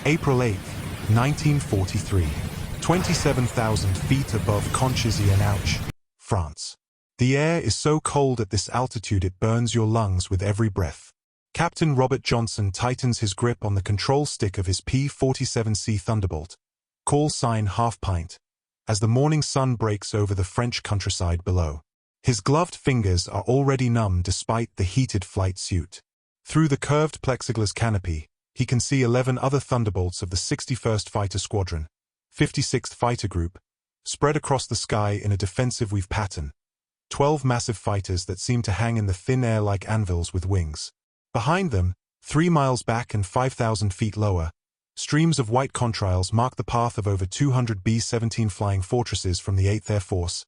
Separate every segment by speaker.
Speaker 1: April 8, 1943. 27,000 feet above Conchesy-en-Ouche, France. The air is so cold at this altitude it burns your lungs with every breath. Captain Robert Johnson tightens his grip on the control stick of his P-47C Thunderbolt, call sign Half Pint, as the morning sun breaks over the French countryside below. His gloved fingers are already numb despite the heated flight suit. Through the curved plexiglass canopy, he can see 11 other Thunderbolts of the 61st Fighter Squadron, 56th Fighter Group, spread across the sky in a defensive weave pattern. 12 massive fighters that seem to hang in the thin air like anvils with wings. Behind them, 3 miles back and 5,000 feet lower, streams of white contrails mark the path of over 200 B-17 flying fortresses from the 8th Air Force,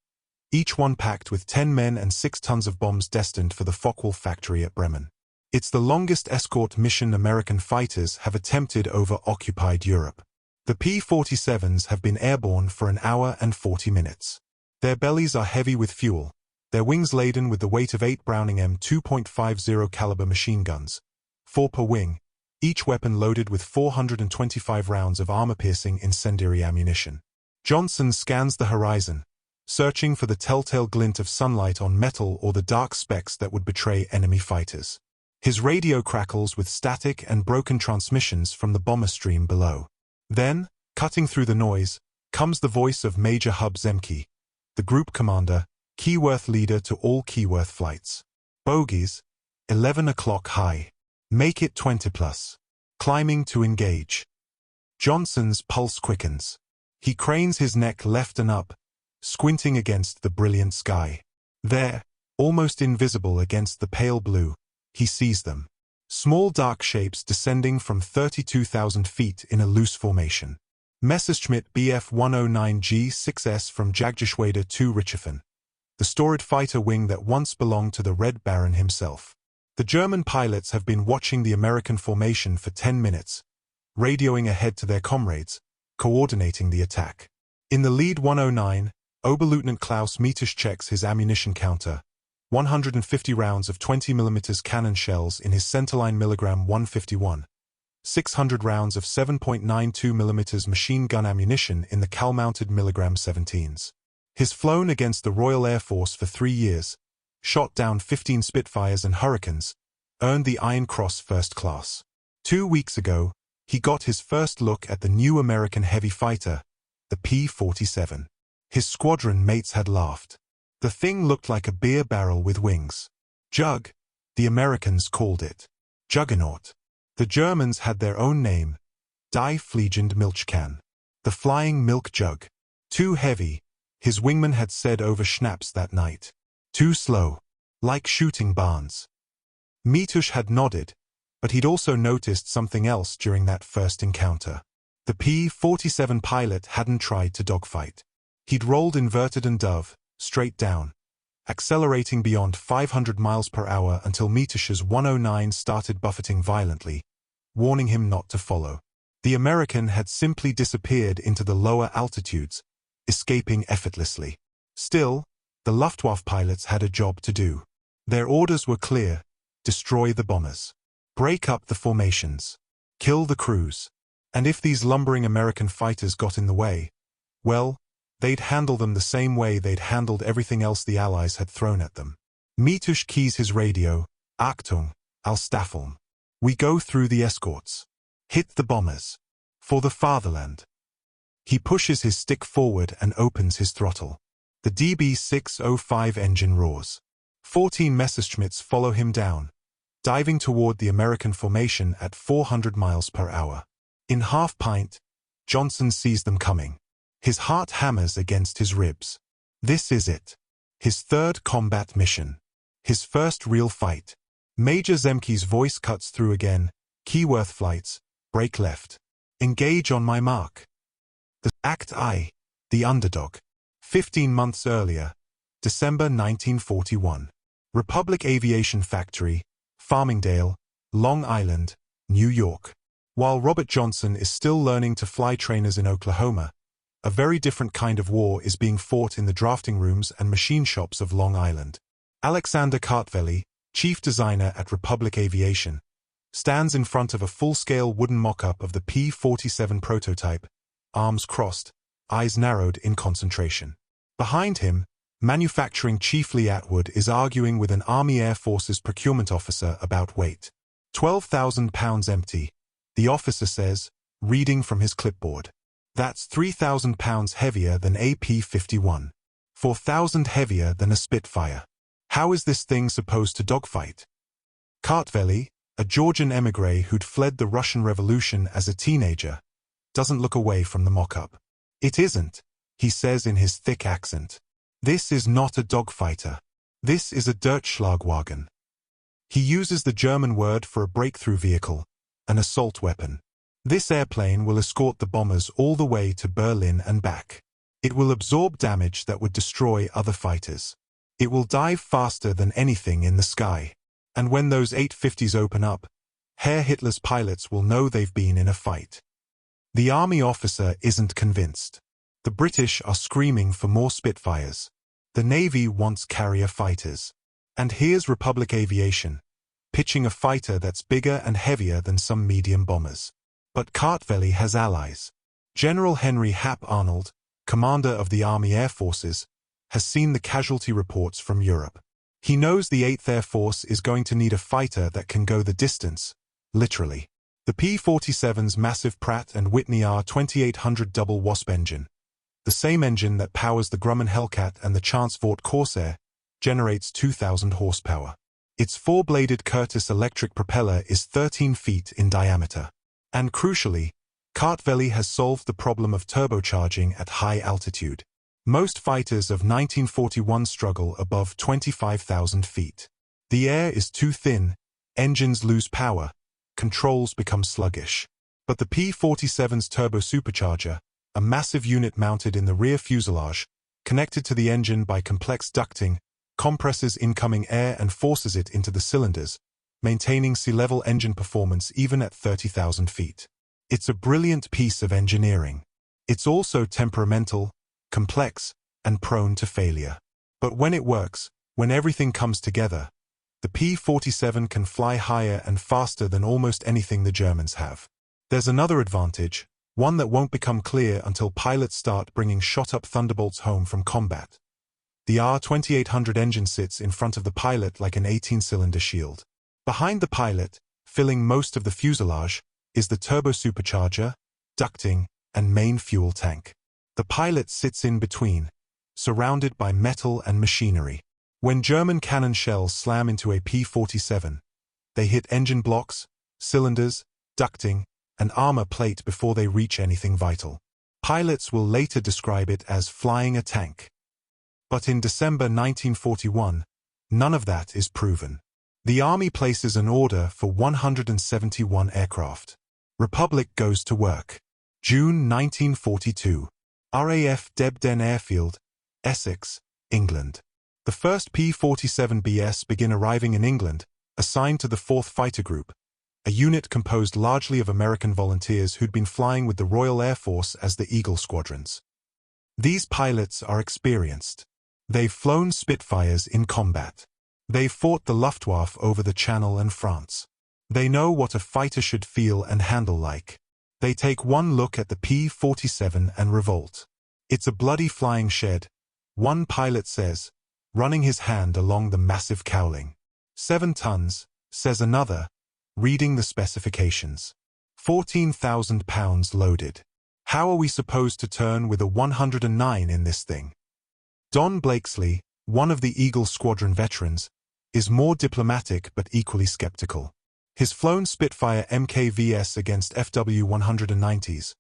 Speaker 1: each one packed with 10 men and 6 tons of bombs destined for the Focke-Wulf factory at Bremen. It's the longest escort mission American fighters have attempted over occupied Europe. The P-47s have been airborne for an hour and 40 minutes. Their bellies are heavy with fuel, their wings laden with the weight of 8 Browning M2.50 caliber machine guns, 4 per wing, each weapon loaded with 425 rounds of armor-piercing incendiary ammunition. Johnson scans the horizon, searching for the telltale glint of sunlight on metal or the dark specks that would betray enemy fighters. His radio crackles with static and broken transmissions from the bomber stream below. Then, cutting through the noise, comes the voice of Major Hub Zemke, the group commander, Keyworth leader to all Keyworth flights. Bogies, 11 o'clock high. Make it 20 plus. Climbing to engage. Johnson's pulse quickens. He cranes his neck left and up, squinting against the brilliant sky. There, almost invisible against the pale blue, he sees them. Small dark shapes descending from 32,000 feet in a loose formation. Messerschmitt Bf 109G6S from Jagdgeschwader 2 Richthofen, the storied fighter wing that once belonged to the Red Baron himself. The German pilots have been watching the American formation for 10 minutes, radioing ahead to their comrades, coordinating the attack. In the lead 109, Oberleutnant Klaus Mietusch checks his ammunition counter, 150 rounds of 20mm cannon shells in his centerline milligram 151, 600 rounds of 7.92mm machine gun ammunition in the Cal-mounted milligram 17s. He's flown against the Royal Air Force for 3 years, shot down 15 Spitfires and Hurricanes, earned the Iron Cross First Class. 2 weeks ago, he got his first look at the new American heavy fighter, the P-47. His squadron mates had laughed. The thing looked like a beer barrel with wings. Jug, the Americans called it. Juggernaut. The Germans had their own name, Die Fliegende Milchkanne, the flying milk jug. Too heavy, his wingman had said over schnapps that night. Too slow, like shooting barns. Mietusch had nodded, but he'd also noticed something else during that first encounter. The P-47 pilot hadn't tried to dogfight. He'd rolled inverted and dove, straight down, accelerating beyond 500 miles per hour until Mietusch's 109 started buffeting violently, warning him not to follow. The American had simply disappeared into the lower altitudes, escaping effortlessly. Still, the Luftwaffe pilots had a job to do. Their orders were clear: destroy the bombers, break up the formations, kill the crews. And if these lumbering American fighters got in the way, well, they'd handle them the same way they'd handled everything else the Allies had thrown at them. Mietusch keys his radio. Achtung, Alstaffeln. We go through the escorts. Hit the bombers. For the fatherland. He pushes his stick forward and opens his throttle. The DB-605 engine roars. 14 Messerschmitts follow him down, diving toward the American formation at 400 miles per hour. In Half Pint, Johnson sees them coming. His heart hammers against his ribs. This is it. His third combat mission. His first real fight. Major Zemke's voice cuts through again. Keyworth flights, break left. Engage on my mark. The Act I, the underdog. 15 months earlier, December 1941. Republic Aviation Factory, Farmingdale, Long Island, New York. While Robert Johnson is still learning to fly trainers in Oklahoma, a very different kind of war is being fought in the drafting rooms and machine shops of Long Island. Alexander Kartveli, chief designer at Republic Aviation, stands in front of a full-scale wooden mock-up of the P-47 prototype, arms crossed, eyes narrowed in concentration. Behind him, manufacturing chief Lee Atwood is arguing with an Army Air Forces procurement officer about weight. 12,000 pounds empty, the officer says, reading from his clipboard. That's 3,000 pounds heavier than a P-51. 4,000 heavier than a Spitfire. How is this thing supposed to dogfight? Kartveli, a Georgian émigré who'd fled the Russian Revolution as a teenager, doesn't look away from the mock-up. It isn't, he says in his thick accent. This is not a dogfighter. This is a Durchschlagwagen. He uses the German word for a breakthrough vehicle, an assault weapon. This airplane will escort the bombers all the way to Berlin and back. It will absorb damage that would destroy other fighters. It will dive faster than anything in the sky. And when those 850s open up, Herr Hitler's pilots will know they've been in a fight. The army officer isn't convinced. The British are screaming for more Spitfires. The Navy wants carrier fighters. And here's Republic Aviation, pitching a fighter that's bigger and heavier than some medium bombers. But Kartveli has allies. General Henry Hap Arnold, commander of the Army Air Forces, has seen the casualty reports from Europe. He knows the 8th Air Force is going to need a fighter that can go the distance, literally. The P-47's massive Pratt and Whitney R2800 double Wasp engine, the same engine that powers the Grumman Hellcat and the Chancefort Corsair, generates 2,000 horsepower. Its 4-bladed Curtiss electric propeller is 13 feet in diameter. And crucially, Kartveli has solved the problem of turbocharging at high altitude. Most fighters of 1941 struggle above 25,000 feet. The air is too thin, engines lose power, controls become sluggish. But the P-47's turbo supercharger, a massive unit mounted in the rear fuselage, connected to the engine by complex ducting, compresses incoming air and forces it into the cylinders, maintaining sea-level engine performance even at 30,000 feet. It's a brilliant piece of engineering. It's also temperamental, complex, and prone to failure. But when it works, when everything comes together, the P-47 can fly higher and faster than almost anything the Germans have. There's another advantage, one that won't become clear until pilots start bringing shot-up Thunderbolts home from combat. The R2800 engine sits in front of the pilot like an 18-cylinder shield. Behind the pilot, filling most of the fuselage, is the turbo supercharger, ducting, and main fuel tank. The pilot sits in between, surrounded by metal and machinery. When German cannon shells slam into a P-47, they hit engine blocks, cylinders, ducting, and armor plate before they reach anything vital. Pilots will later describe it as flying a tank. But in December 1941, none of that is proven. The Army places an order for 171 aircraft. Republic goes to work. June 1942. RAF Debden Airfield, Essex, England. The first P-47BS begin arriving in England, assigned to the 4th Fighter Group, a unit composed largely of American volunteers who'd been flying with the Royal Air Force as the Eagle squadrons. These pilots are experienced. They've flown Spitfires in combat. They've fought the Luftwaffe over the Channel and France. They know what a fighter should feel and handle like. They take one look at the P-47 and revolt. It's a bloody flying shed, one pilot says, running his hand along the massive cowling. 7 tons, says another, reading the specifications. 14,000 pounds loaded. How are we supposed to turn with a 109 in this thing? Don Blakesley, one of the Eagle Squadron veterans, is more diplomatic but equally skeptical. He's flown Spitfire MKVs against FW-190s,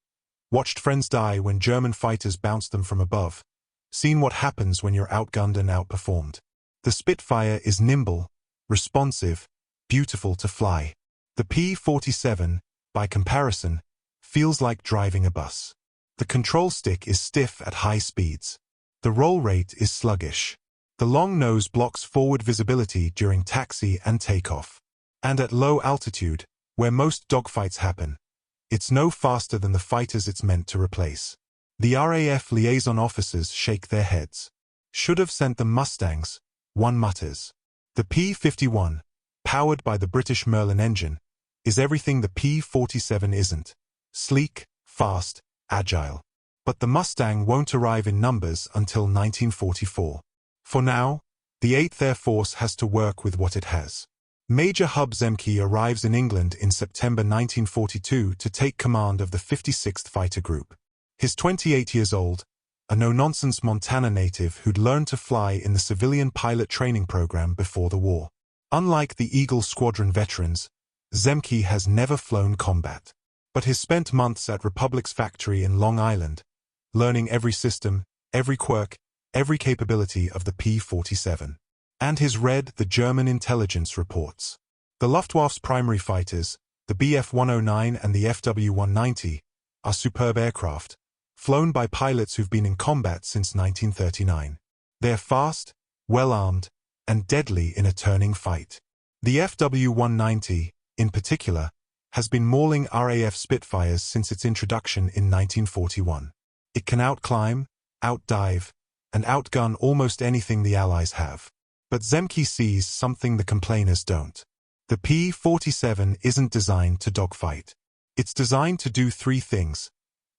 Speaker 1: watched friends die when German fighters bounced them from above, seen what happens when you're outgunned and outperformed. The Spitfire is nimble, responsive, beautiful to fly. The P-47, by comparison, feels like driving a bus. The control stick is stiff at high speeds. The roll rate is sluggish. The long nose blocks forward visibility during taxi and takeoff. And at low altitude, where most dogfights happen, it's no faster than the fighters it's meant to replace. The RAF liaison officers shake their heads. Should have sent them Mustangs, one mutters. The P-51, powered by the British Merlin engine, is everything the P-47 isn't. Sleek, fast, agile. But the Mustang won't arrive in numbers until 1944. For now, the 8th Air Force has to work with what it has. Major Hub Zemke arrives in England in September 1942 to take command of the 56th Fighter Group. He's 28 years old, a no-nonsense Montana native who'd learned to fly in the civilian pilot training program before the war. Unlike the Eagle Squadron veterans, Zemke has never flown combat. But he's spent months at Republic's factory in Long Island, learning every system, every quirk, every capability of the P-47. And he's read the German intelligence reports. The Luftwaffe's primary fighters, the Bf-109 and the Fw-190, are superb aircraft, flown by pilots who've been in combat since 1939. They're fast, well-armed, and deadly in a turning fight. The Fw-190, in particular, has been mauling RAF Spitfires since its introduction in 1941. It can outclimb, outdive, and outgun almost anything the Allies have. But Zemke sees something the complainers don't. The P-47 isn't designed to dogfight. It's designed to do three things: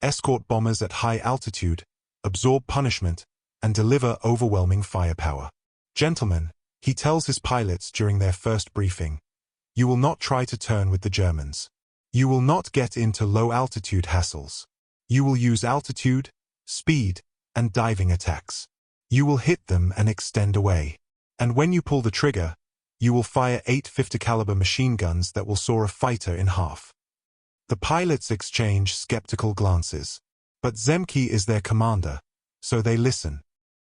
Speaker 1: escort bombers at high altitude, absorb punishment, and deliver overwhelming firepower. Gentlemen, he tells his pilots during their first briefing, you will not try to turn with the Germans. You will not get into low-altitude hassles. You will use altitude, speed, and diving attacks. You will hit them and extend away. And when you pull the trigger, you will fire 8 50-caliber machine guns that will saw a fighter in half. The pilots exchange skeptical glances. But Zemke is their commander, so they listen.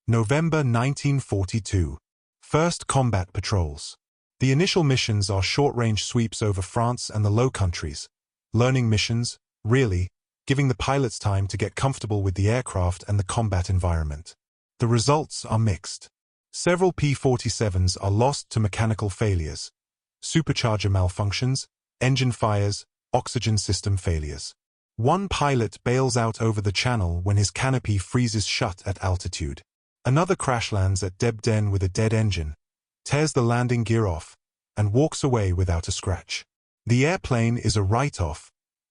Speaker 1: November 1942. First combat patrols. The initial missions are short-range sweeps over France and the Low Countries. Learning missions, really, giving the pilots time to get comfortable with the aircraft and the combat environment. The results are mixed. Several P-47s are lost to mechanical failures, supercharger malfunctions, engine fires, oxygen system failures. One pilot bails out over the channel when his canopy freezes shut at altitude. Another crash lands at Debden with a dead engine, tears the landing gear off, and walks away without a scratch. The airplane is a write-off,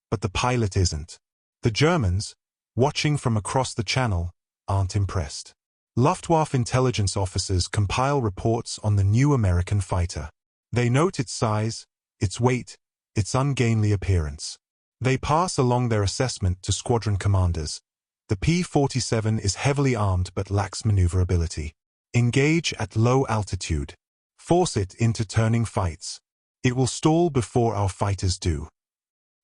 Speaker 1: but the pilot isn't. The Germans, watching from across the channel, aren't impressed. Luftwaffe intelligence officers compile reports on the new American fighter. They note its size, its weight, its ungainly appearance. They pass along their assessment to squadron commanders. The P-47 is heavily armed but lacks maneuverability. Engage at low altitude. Force it into turning fights. It will stall before our fighters do.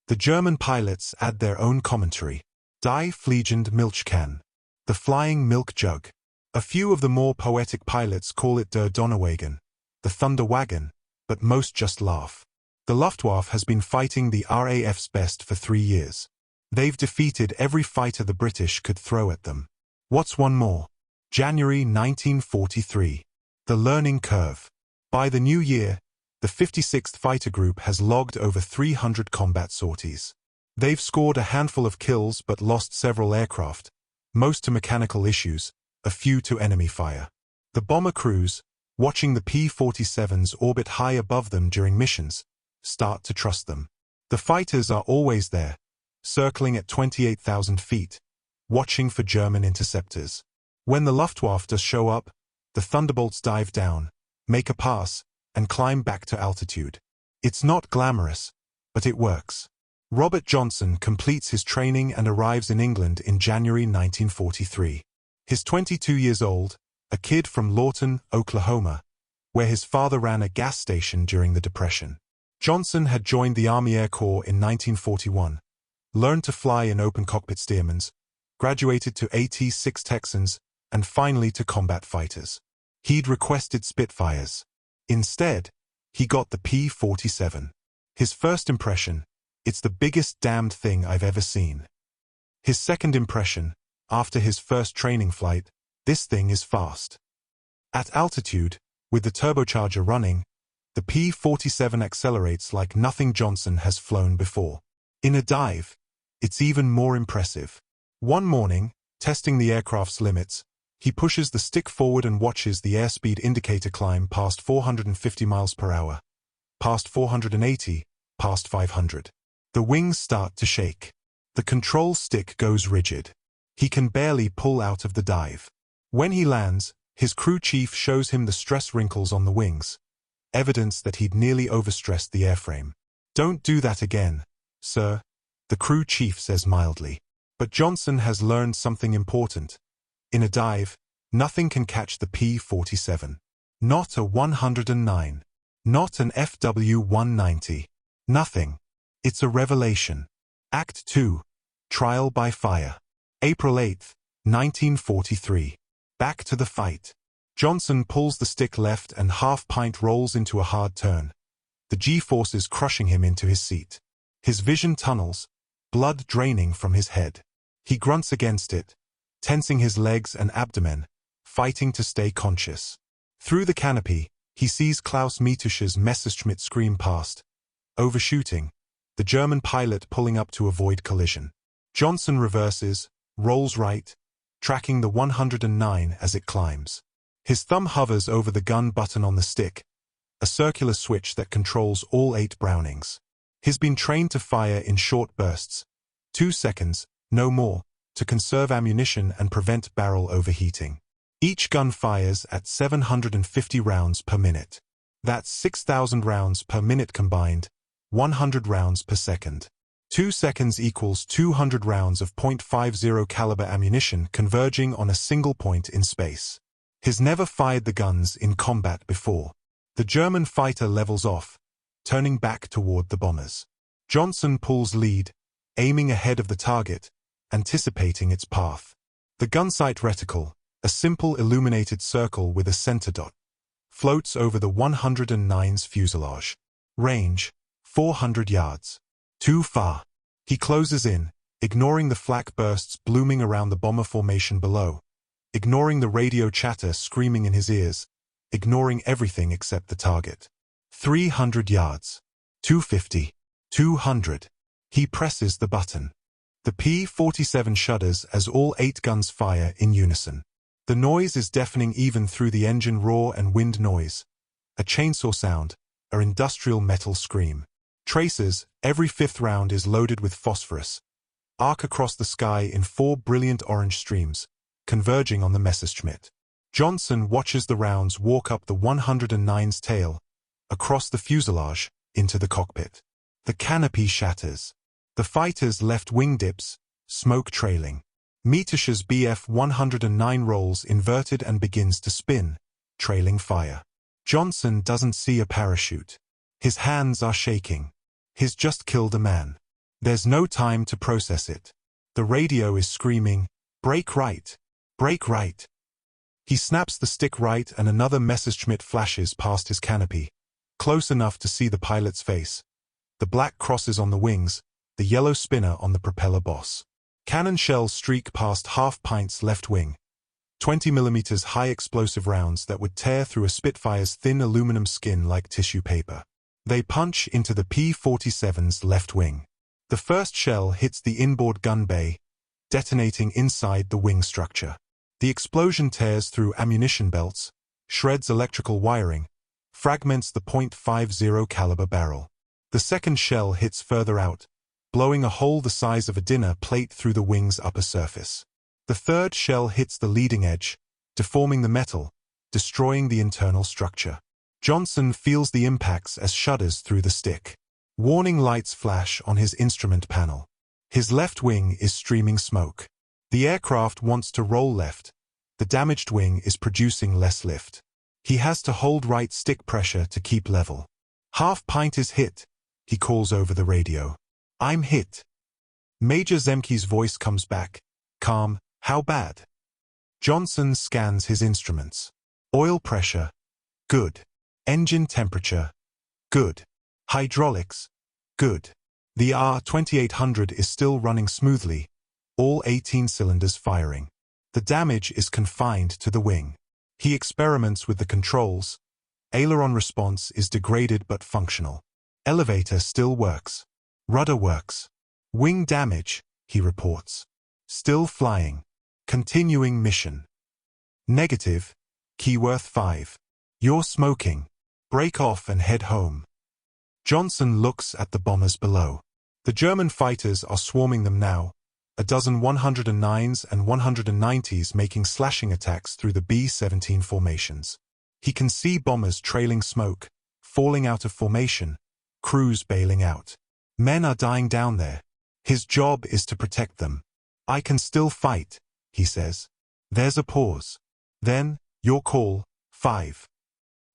Speaker 1: The German pilots add their own commentary. Die fliegende Milchkanne. The flying milk jug. A few of the more poetic pilots call it der Donnerwagen, the thunder wagon, but most just laugh. The Luftwaffe has been fighting the RAF's best for 3 years. They've defeated every fighter the British could throw at them. What's one more? January 1943. The learning curve. By the new year, the 56th Fighter Group has logged over 300 combat sorties. They've scored a handful of kills but lost several aircraft, most to mechanical issues, a few to enemy fire. The bomber crews, watching the P-47s orbit high above them during missions, start to trust them. The fighters are always there, circling at 28,000 feet, watching for German interceptors. When the Luftwaffe does show up, the Thunderbolts dive down, make a pass, and climb back to altitude. It's not glamorous, but it works. Robert Johnson completes his training and arrives in England in January 1943. He's 22 years old, a kid from Lawton, Oklahoma, where his father ran a gas station during the Depression. Johnson had joined the Army Air Corps in 1941, learned to fly in open cockpit Stearmans, graduated to AT-6 Texans, and finally to combat fighters. He'd requested Spitfires. Instead, he got the P-47. His first impression, it's the biggest damned thing I've ever seen. His second impression, after his first training flight, this thing is fast. At altitude, with the turbocharger running, the P-47 accelerates like nothing Johnson has flown before. In a dive, it's even more impressive. One morning, testing the aircraft's limits, he pushes the stick forward and watches the airspeed indicator climb past 450 miles per hour, past 480, past 500. The wings start to shake. The control stick goes rigid. He can barely pull out of the dive. When he lands, his crew chief shows him the stress wrinkles on the wings, evidence that he'd nearly overstressed the airframe. "Don't do that again, sir," the crew chief says mildly. But Johnson has learned something important. In a dive, nothing can catch the P-47. Not a 109. Not an FW-190. Nothing. It's a revelation. Act 2. Trial by Fire. April 8, 1943. Back to the fight. Johnson pulls the stick left and half-pint rolls into a hard turn, the G-forces crushing him into his seat. His vision tunnels, blood draining from his head. He grunts against it, tensing his legs and abdomen, fighting to stay conscious. Through the canopy, he sees Klaus Mietusch's Messerschmitt scream past, overshooting, the German pilot pulling up to avoid collision. Johnson reverses, rolls right, tracking the 109 as it climbs. His thumb hovers over the gun button on the stick, a circular switch that controls all 8 Brownings. He's been trained to fire in short bursts, 2 seconds, no more, to conserve ammunition and prevent barrel overheating. Each gun fires at 750 rounds per minute. That's 6,000 rounds per minute combined, 100 rounds per second. 2 seconds equals 200 rounds of .50 caliber ammunition converging on a single point in space. He's never fired the guns in combat before. The German fighter levels off, turning back toward the bombers. Johnson pulls lead, aiming ahead of the target, anticipating its path. The gun sight reticle, a simple illuminated circle with a center dot, floats over the 109's fuselage. Range, 400 yards. Too far. He closes in, ignoring the flak bursts blooming around the bomber formation below, ignoring the radio chatter screaming in his ears, ignoring everything except the target. 300 yards. 250. 200. He presses the button. The P-47 shudders as all 8 guns fire in unison. The noise is deafening even through the engine roar and wind noise. A chainsaw sound, an industrial metal scream. Tracers, every 5th round is loaded with phosphorus, arc across the sky in 4 brilliant orange streams, converging on the Messerschmitt. Johnson watches the rounds walk up the 109's tail, across the fuselage, into the cockpit. The canopy shatters. The fighter's left wing dips, smoke trailing. Mietusch's Bf-109 rolls inverted and begins to spin, trailing fire. Johnson doesn't see a parachute. His hands are shaking. He's just killed a man. There's no time to process it. The radio is screaming, "Brake right! Brake right!" He snaps the stick right and another Messerschmitt flashes past his canopy, close enough to see the pilot's face. The black crosses on the wings, the yellow spinner on the propeller boss. Cannon shells streak past half-pint's left wing, 20mm high explosive rounds that would tear through a Spitfire's thin aluminum skin like tissue paper. They punch into the P-47's left wing. The first shell hits the inboard gun bay, detonating inside the wing structure. The explosion tears through ammunition belts, shreds electrical wiring, fragments the .50 caliber barrel. The second shell hits further out, blowing a hole the size of a dinner plate through the wing's upper surface. The third shell hits the leading edge, deforming the metal, destroying the internal structure. Johnson feels the impacts as shudders through the stick. Warning lights flash on his instrument panel. His left wing is streaming smoke. The aircraft wants to roll left. The damaged wing is producing less lift. He has to hold right stick pressure to keep level. "Half-pint is hit," he calls over the radio. "I'm hit." Major Zemke's voice comes back, calm. "How bad?" Johnson scans his instruments. Oil pressure, good. Engine temperature, good. Hydraulics, good. The R-2800 is still running smoothly, all 18 cylinders firing. The damage is confined to the wing. He experiments with the controls. Aileron response is degraded but functional. Elevator still works. Rudder works. Wing damage, he reports. Still flying. Continuing mission. Negative, Keyworth 5. You're smoking. Break off and head home. Johnson looks at the bombers below. The German fighters are swarming them now, a dozen 109s and 190s making slashing attacks through the B-17 formations. He can see bombers trailing smoke, falling out of formation, crews bailing out. Men are dying down there. His job is to protect them. "I can still fight," he says. There's a pause. Then, "Your call, 5.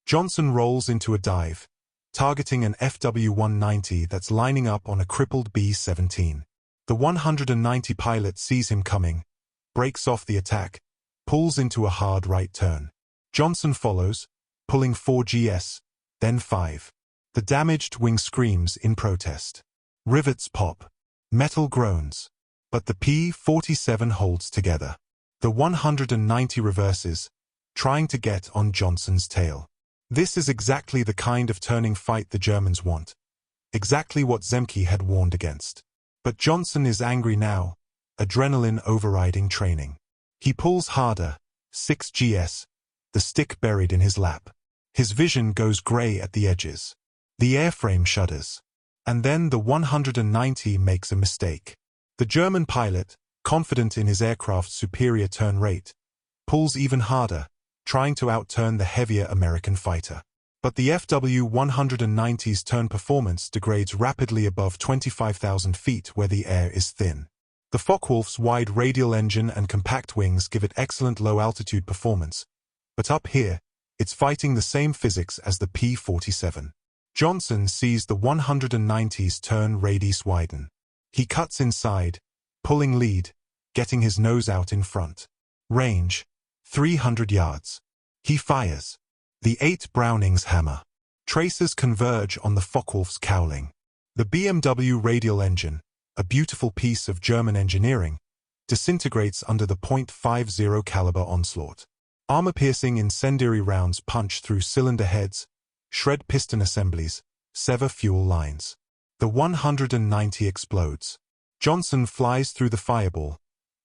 Speaker 1: Johnson rolls into a dive, targeting an FW-190 that's lining up on a crippled B-17. The 190 pilot sees him coming, breaks off the attack, pulls into a hard right turn. Johnson follows, pulling 4 GS, then 5. The damaged wing screams in protest. Rivets pop. Metal groans. But the P-47 holds together. The 190 reverses, trying to get on Johnson's tail. This is exactly the kind of turning fight the Germans want. Exactly what Zemke had warned against. But Johnson is angry now, adrenaline overriding training. He pulls harder, 6 GS, the stick buried in his lap. His vision goes grey at the edges. The airframe shudders. And then the 190 makes a mistake. The German pilot, confident in his aircraft's superior turn rate, pulls even harder, trying to outturn the heavier American fighter. But the FW-190's turn performance degrades rapidly above 25,000 feet where the air is thin. The Focke-Wulf's wide radial engine and compact wings give it excellent low-altitude performance, but up here, it's fighting the same physics as the P-47. Johnson sees the 190's turn radius widen. He cuts inside, pulling lead, getting his nose out in front. Range, 300 yards. He fires. The 8 Browning's hammer. Tracers converge on the Focke-Wulf's cowling. The BMW radial engine, a beautiful piece of German engineering, disintegrates under the .50 caliber onslaught. Armor-piercing incendiary rounds punch through cylinder heads, shred piston assemblies, sever fuel lines. The 190 explodes. Johnson flies through the fireball,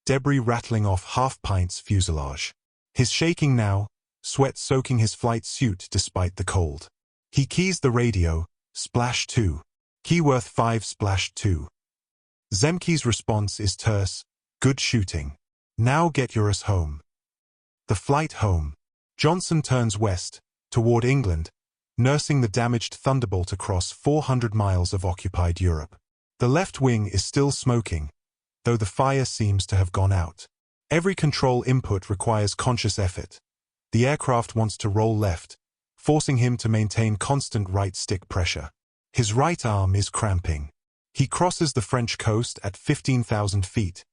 Speaker 1: debris rattling off half-pint's fuselage. He's shaking now, sweat soaking his flight suit despite the cold. He keys the radio, splash 2. Keyworth 5 splash 2. Zemke's response is terse, "Good shooting. Now get yours home." The flight home. Johnson turns west, toward England, nursing the damaged Thunderbolt across 400 miles of occupied Europe. The left wing is still smoking, though the fire seems to have gone out. Every control input requires conscious effort. The aircraft wants to roll left, forcing him to maintain constant right stick pressure. His right arm is cramping. He crosses the French coast at 15,000 feet,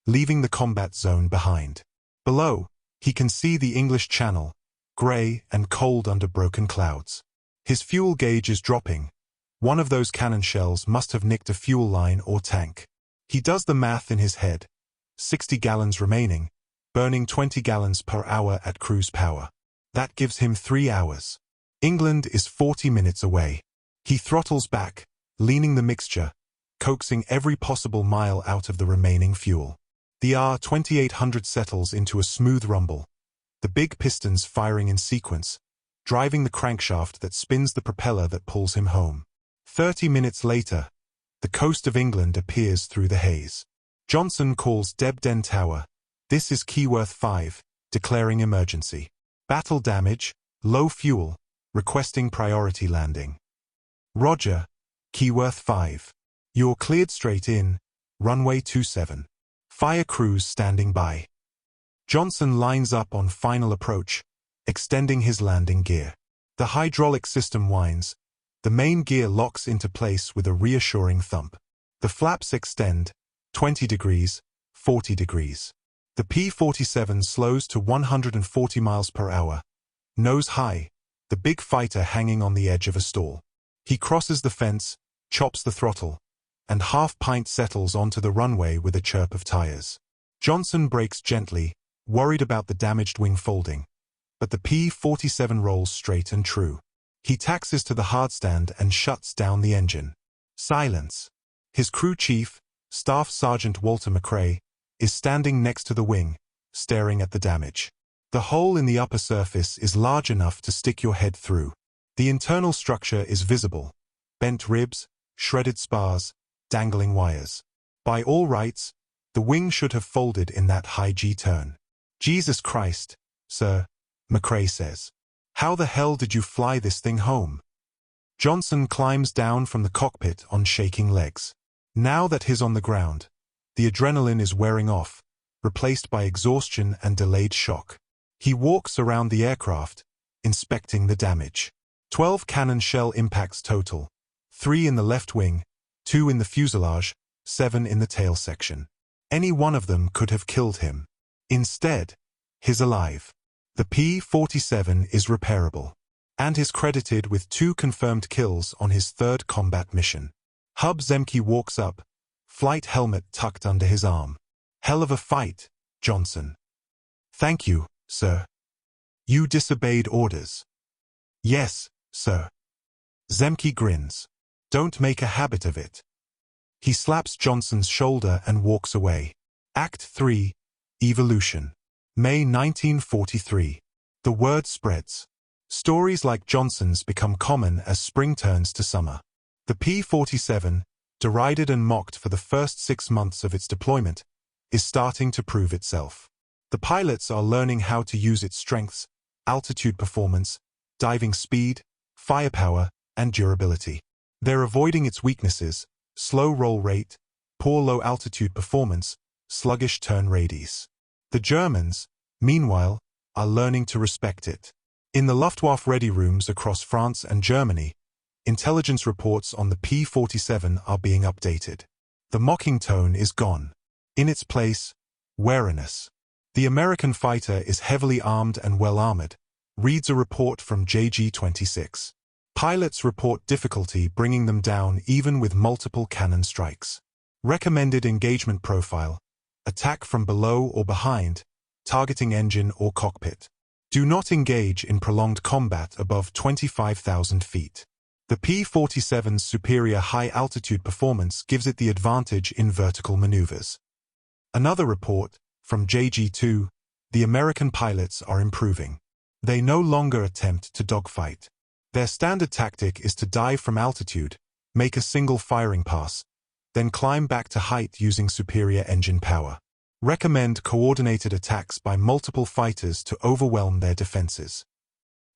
Speaker 1: leaving the combat zone behind. Below, he can see the English Channel, grey and cold under broken clouds. His fuel gauge is dropping. One of those cannon shells must have nicked a fuel line or tank. He does the math in his head. 60 gallons remaining, burning 20 gallons per hour at cruise power. That gives him 3 hours. England is 40 minutes away. He throttles back, leaning the mixture, coaxing every possible mile out of the remaining fuel. The R-2800 settles into a smooth rumble, the big pistons firing in sequence, driving the crankshaft that spins the propeller that pulls him home. 30 minutes later, the coast of England appears through the haze. Johnson calls Debden Tower. This is Keyworth 5, declaring emergency. Battle damage, low fuel, requesting priority landing. Roger, Keyworth 5. You're cleared straight in, runway 27. Fire crews standing by. Johnson lines up on final approach, extending his landing gear. The hydraulic system whines. The main gear locks into place with a reassuring thump. The flaps extend, 20 degrees, 40 degrees. The P-47 slows to 140 miles per hour. Nose high, the big fighter hanging on the edge of a stall. He crosses the fence, chops the throttle, and half-pint settles onto the runway with a chirp of tires. Johnson brakes gently, worried about the damaged wing folding. But the P-47 rolls straight and true. He taxis to the hardstand and shuts down the engine. Silence. His crew chief, Staff Sergeant Walter McRae, is standing next to the wing, staring at the damage. The hole in the upper surface is large enough to stick your head through. The internal structure is visible, bent ribs, shredded spars, dangling wires. By all rights, the wing should have folded in that high G turn. Jesus Christ, sir, McCrae says. How the hell did you fly this thing home? Johnson climbs down from the cockpit on shaking legs. Now that he's on the ground, the adrenaline is wearing off, replaced by exhaustion and delayed shock. He walks around the aircraft, inspecting the damage. 12 cannon shell impacts total, 3 in the left wing, 2 in the fuselage, 7 in the tail section. Any one of them could have killed him. Instead, he's alive. The P-47 is repairable, and is credited with 2 confirmed kills on his 3rd combat mission. Hub Zemke walks up, flight helmet tucked under his arm. Hell of a fight, Johnson. Thank you, sir. You disobeyed orders. Yes, sir. Zemke grins. Don't make a habit of it. He slaps Johnson's shoulder and walks away. Act 3, Evolution. May 1943. The word spreads. Stories like Johnson's become common as spring turns to summer. The P-47, derided and mocked for the first 6 months of its deployment, is starting to prove itself. The pilots are learning how to use its strengths, altitude performance, diving speed, firepower, and durability. They're avoiding its weaknesses, slow roll rate, poor low-altitude performance, sluggish turn radius. The Germans, meanwhile, are learning to respect it. In the Luftwaffe ready rooms across France and Germany, intelligence reports on the P-47 are being updated. The mocking tone is gone. In its place, wariness. The American fighter is heavily armed and well-armored, reads a report from JG-26. Pilots report difficulty bringing them down even with multiple cannon strikes. Recommended engagement profile: attack from below or behind, targeting engine or cockpit. Do not engage in prolonged combat above 25,000 feet. The P-47's superior high-altitude performance gives it the advantage in vertical maneuvers. Another report, from JG-2, the American pilots are improving. They no longer attempt to dogfight. Their standard tactic is to dive from altitude, make a single firing pass, then climb back to height using superior engine power. Recommend coordinated attacks by multiple fighters to overwhelm their defenses.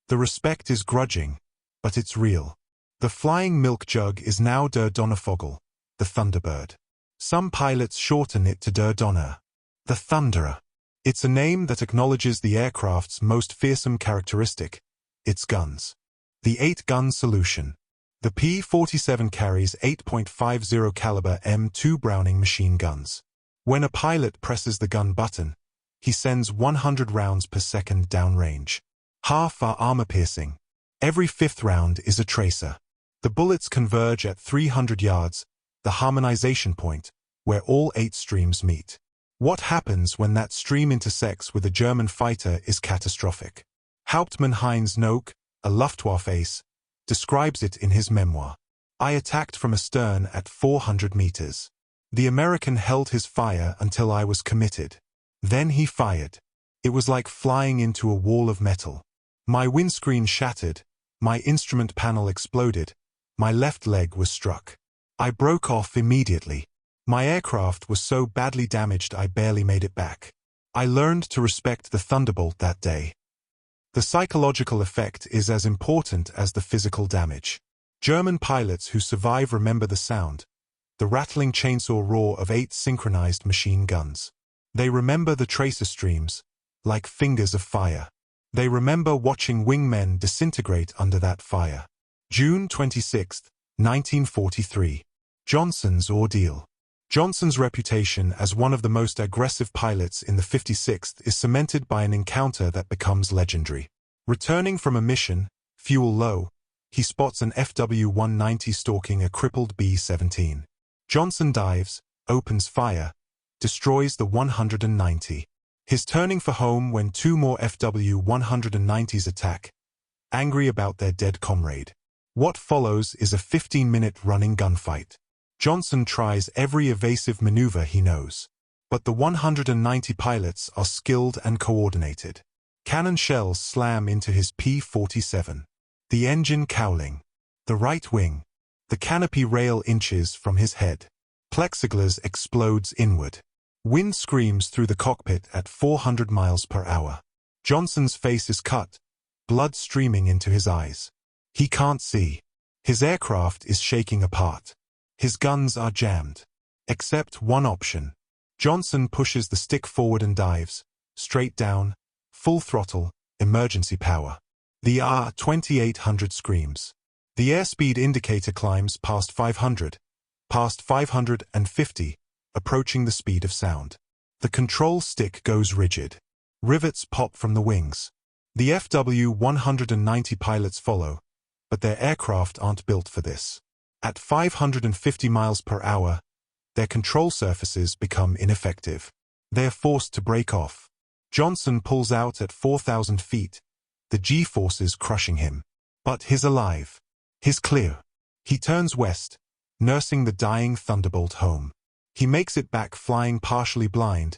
Speaker 1: The respect is grudging, but it's real. The flying milk jug is now Der Donnervogel, the Thunderbird. Some pilots shorten it to Der Donner, the Thunderer. It's a name that acknowledges the aircraft's most fearsome characteristic, its guns. The 8-gun solution. The P-47 carries 8.50 caliber M2 Browning machine guns. When a pilot presses the gun button, he sends 100 rounds per second downrange. Half are armor-piercing. Every 5th round is a tracer. The bullets converge at 300 yards, the harmonization point, where all 8 streams meet. What happens when that stream intersects with a German fighter is catastrophic. Hauptmann Heinz Noack, a Luftwaffe ace, describes it in his memoir. I attacked from astern at 400 meters. The American held his fire until I was committed. Then he fired. It was like flying into a wall of metal. My windscreen shattered, my instrument panel exploded, my left leg was struck. I broke off immediately. My aircraft was so badly damaged I barely made it back. I learned to respect the Thunderbolt that day. The psychological effect is as important as the physical damage. German pilots who survive remember the sound, the rattling chainsaw roar of 8 synchronized machine guns. They remember the tracer streams, like fingers of fire. They remember watching wingmen disintegrate under that fire. June 26, 1943. Johnson's ordeal. Johnson's reputation as one of the most aggressive pilots in the 56th is cemented by an encounter that becomes legendary. Returning from a mission, fuel low, he spots an FW-190 stalking a crippled B-17. Johnson dives, opens fire, destroys the 190. He's turning for home when 2 more FW-190s attack, angry about their dead comrade. What follows is a 15-minute running gunfight. Johnson tries every evasive maneuver he knows. But the 190 pilots are skilled and coordinated. Cannon shells slam into his P-47. The engine cowling. The right wing. The canopy rail inches from his head. Plexiglass explodes inward. Wind screams through the cockpit at 400 miles per hour. Johnson's face is cut, blood streaming into his eyes. He can't see. His aircraft is shaking apart. His guns are jammed. Except one option. Johnson pushes the stick forward and dives, straight down, full throttle, emergency power. The R-2800 screams. The airspeed indicator climbs past 500, past 550, approaching the speed of sound. The control stick goes rigid. Rivets pop from the wings. The FW-190 pilots follow, but their aircraft aren't built for this. At 550 miles per hour, their control surfaces become ineffective. They are forced to break off. Johnson pulls out at 4,000 feet, the G-forces crushing him. But he's alive. He's clear. He turns west, nursing the dying Thunderbolt home. He makes it back flying partially blind,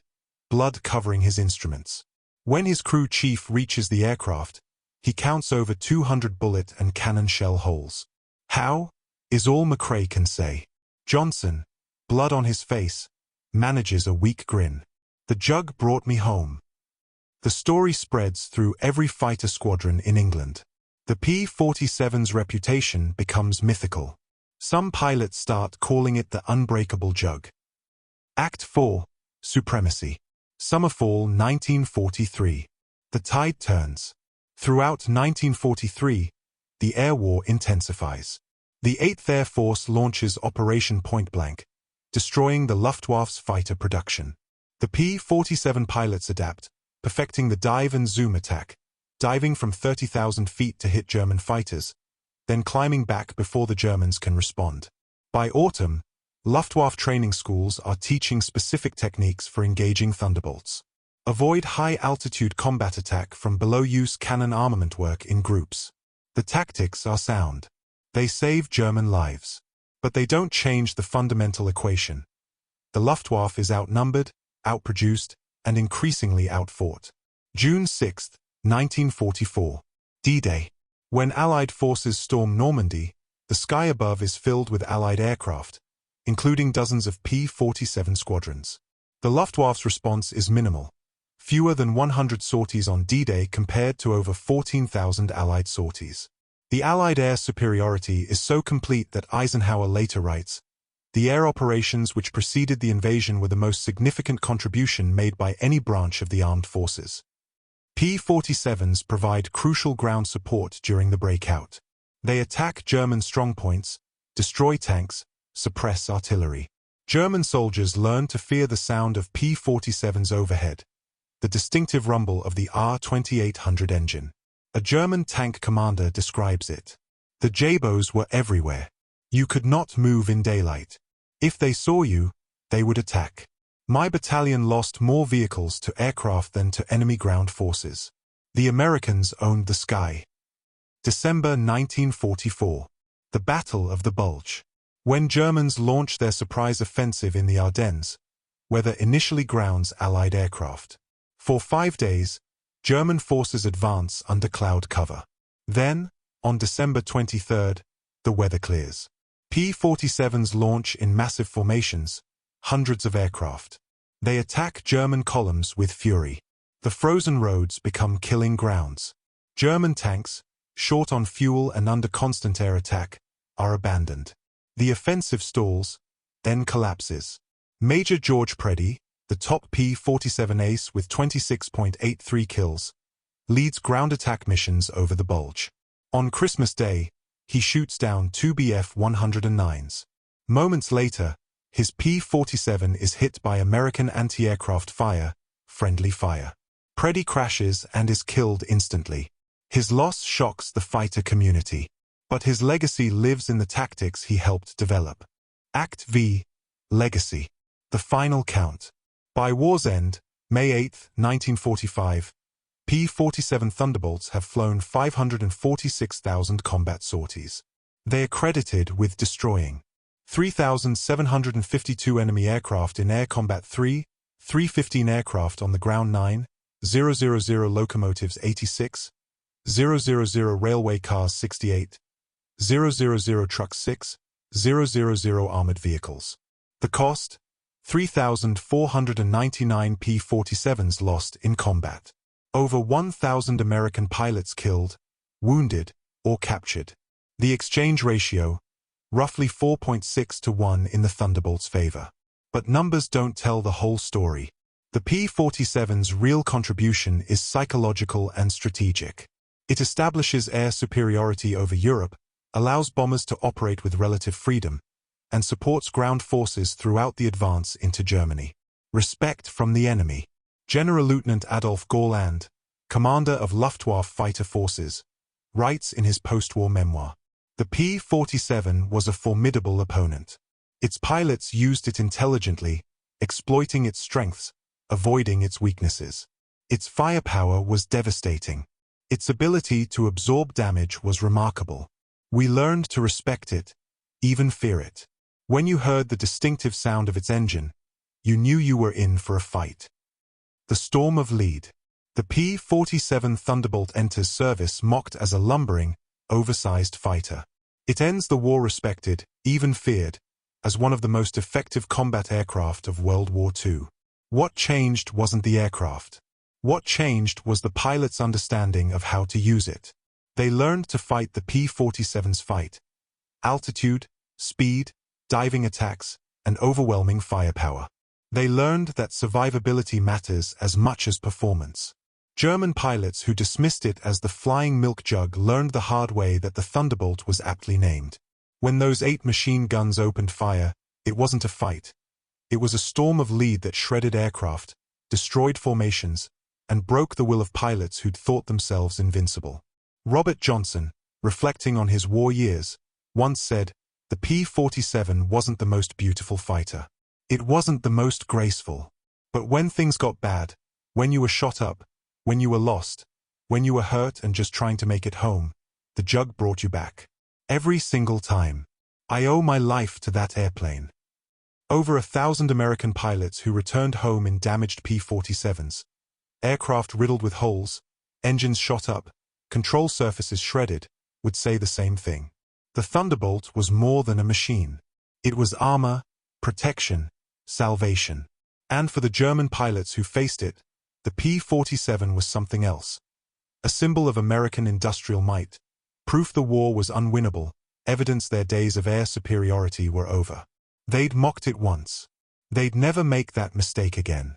Speaker 1: blood covering his instruments. When his crew chief reaches the aircraft, he counts over 200 bullet and cannon shell holes. How? Is all McCrae can say. Johnson, blood on his face, manages a weak grin. The jug brought me home. The story spreads through every fighter squadron in England. The P-47's reputation becomes mythical. Some pilots start calling it the unbreakable jug. Act 4, Supremacy. Summerfall 1943. The tide turns. Throughout 1943, the air war intensifies. The 8th Air Force launches Operation Point Blank, destroying the Luftwaffe's fighter production. The P-47 pilots adapt, perfecting the dive and zoom attack, diving from 30,000 feet to hit German fighters, then climbing back before the Germans can respond. By autumn, Luftwaffe training schools are teaching specific techniques for engaging Thunderbolts. Avoid high-altitude combat attack from below. Use cannon armament work in groups. The tactics are sound. They save German lives. But they don't change the fundamental equation. The Luftwaffe is outnumbered, outproduced, and increasingly outfought. June 6, 1944. D-Day. When Allied forces storm Normandy, the sky above is filled with Allied aircraft, including dozens of P-47 squadrons. The Luftwaffe's response is minimal. Fewer than 100 sorties on D-Day compared to over 14,000 Allied sorties. The Allied air superiority is so complete that Eisenhower later writes, "The air operations which preceded the invasion were the most significant contribution made by any branch of the armed forces." P-47s provide crucial ground support during the breakout. They attack German strongpoints, destroy tanks, suppress artillery. German soldiers learn to fear the sound of P-47's overhead, the distinctive rumble of the R-2800 engine. A German tank commander describes it. The Jabos were everywhere. You could not move in daylight. If they saw you, they would attack. My battalion lost more vehicles to aircraft than to enemy ground forces. The Americans owned the sky. December 1944. The Battle of the Bulge. When Germans launched their surprise offensive in the Ardennes, weather initially grounds Allied aircraft. For 5 days, German forces advance under cloud cover. Then, on December 23, the weather clears. P-47s launch in massive formations, hundreds of aircraft. They attack German columns with fury. The frozen roads become killing grounds. German tanks, short on fuel and under constant air attack, are abandoned. The offensive stalls, then collapses. Major George Preddy, the top P-47 ace with 26.83 kills, leads ground attack missions over the Bulge. On Christmas Day, he shoots down 2 Bf-109s. Moments later, his P-47 is hit by American anti-aircraft fire, friendly fire. Preddy crashes and is killed instantly. His loss shocks the fighter community. But his legacy lives in the tactics he helped develop. Act V. Legacy. The final count. By war's end, May 8, 1945, P-47 Thunderbolts have flown 546,000 combat sorties. They are credited with destroying 3,752 enemy aircraft in air combat 315 aircraft on the ground 9,000 locomotives 86, 000 railway cars 68, 000 trucks 6, 000 armored vehicles. The cost? 3,499 P-47s lost in combat. Over 1,000 American pilots killed, wounded, or captured. The exchange ratio? Roughly 4.6 to 1 in the Thunderbolt's favor. But numbers don't tell the whole story. The P-47's real contribution is psychological and strategic. It establishes air superiority over Europe, allows bombers to operate with relative freedom, and supports ground forces throughout the advance into Germany. Respect from the enemy. General Lieutenant Adolf Gorland, commander of Luftwaffe fighter forces, writes in his post-war memoir, "The P-47 was a formidable opponent. Its pilots used it intelligently, exploiting its strengths, avoiding its weaknesses. Its firepower was devastating. Its ability to absorb damage was remarkable. We learned to respect it, even fear it. When you heard the distinctive sound of its engine, you knew you were in for a fight." The storm of lead. The P-47 Thunderbolt enters service mocked as a lumbering, oversized fighter. It ends the war respected, even feared, as one of the most effective combat aircraft of World War II. What changed wasn't the aircraft. What changed was the pilots' understanding of how to use it. They learned to fight the P-47's fight. Altitude, speed, diving attacks, and overwhelming firepower. They learned that survivability matters as much as performance. German pilots who dismissed it as the flying milk jug learned the hard way that the Thunderbolt was aptly named. When those 8 machine guns opened fire, it wasn't a fight. It was a storm of lead that shredded aircraft, destroyed formations, and broke the will of pilots who'd thought themselves invincible. Robert Johnson, reflecting on his war years, once said, "The P-47 wasn't the most beautiful fighter. It wasn't the most graceful. But when things got bad, when you were shot up, when you were lost, when you were hurt and just trying to make it home, the jug brought you back. Every single time. I owe my life to that airplane." Over 1,000 American pilots who returned home in damaged P-47s, aircraft riddled with holes, engines shot up, control surfaces shredded, would say the same thing. The Thunderbolt was more than a machine. It was armor, protection, salvation. And for the German pilots who faced it, the P-47 was something else. A symbol of American industrial might, proof the war was unwinnable, evidence their days of air superiority were over. They'd mocked it once. They'd never make that mistake again.